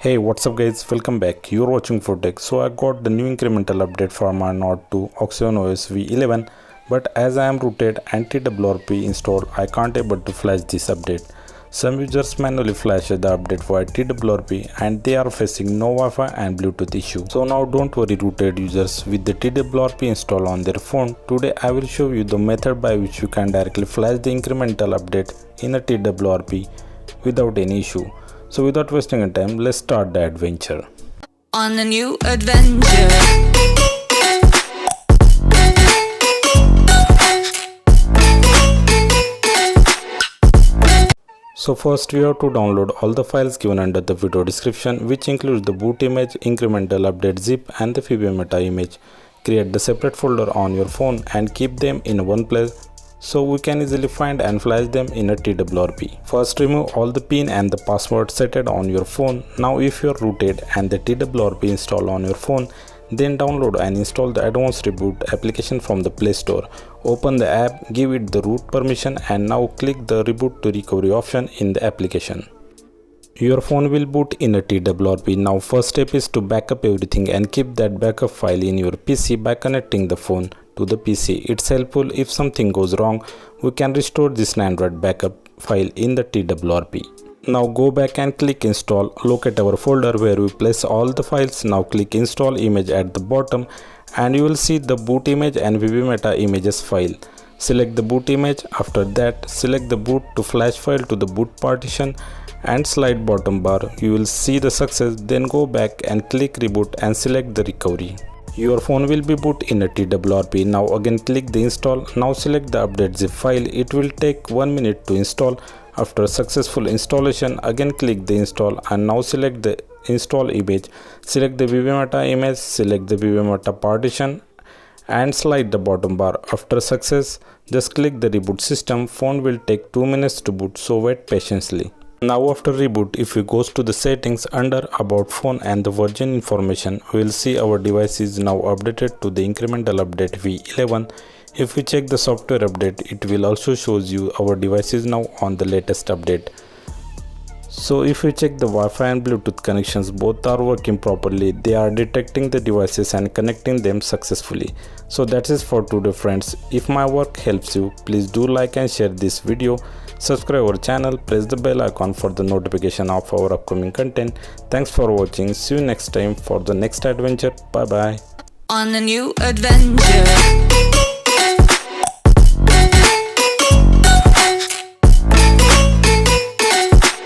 Hey, what's up guys, welcome back. You're watching for Tech. So I got the new incremental update for my Node 2 OS V11, but as I am rooted and twrp installed, I can't able to flash this update. Some users manually flash the update via twrp and they are facing no Wi-Fi and Bluetooth issue. So now don't worry rooted users with the twrp installed on their phone. Today I will show you the method by which you can directly flash the incremental update in a twrp without any issue. So without wasting any time, let's start the adventure. On a new adventure. So first we have to download all the files given under the video description, which includes the boot image, incremental update zip and the meta image. Create the separate folder on your phone and keep them in one place so we can easily find and flash them in a twrp. First remove all the pin and the password set on your phone. Now if you are rooted and the twrp installed on your phone, then download and install the advanced reboot application from the Play Store. Open the app, give it the root permission and now click the reboot to recovery option in the application. Your phone will boot in a twrp. Now first step is to backup everything and keep that backup file in your PC by connecting the phone to the PC. It's helpful if something goes wrong, we can restore this Android backup file in the twrp. Now go back and click install. Locate our folder where we place all the files. Now click install image at the bottom and you will see the boot image and meta images file. Select the boot image. After that select the boot to flash file to the boot partition and slide bottom bar. You will see the success. Then go back and click reboot and select the recovery. Your phone will be boot in a twrp. Now again click the install. Now select the update.zip file. It will take 1 minute to install. After successful installation, again click the install and now select the install image. Select the meta image, select the meta partition and slide the bottom bar. After success, just click the reboot system. Phone will take 2 minutes to boot, so wait patiently. Now after reboot, if we goes to the settings under about phone and the version information, we will see our device is now updated to the incremental update V11. If we check the software update, it will also shows you our device is now on the latest update. So if we check the Wi-Fi and Bluetooth connections, both are working properly. They are detecting the devices and connecting them successfully. So that is for today friends. If my work helps you, please do like and share this video. Subscribe our channel, press the bell icon for the notification of our upcoming content. Thanks for watching. See you next time for the next adventure. Bye bye. On a new adventure.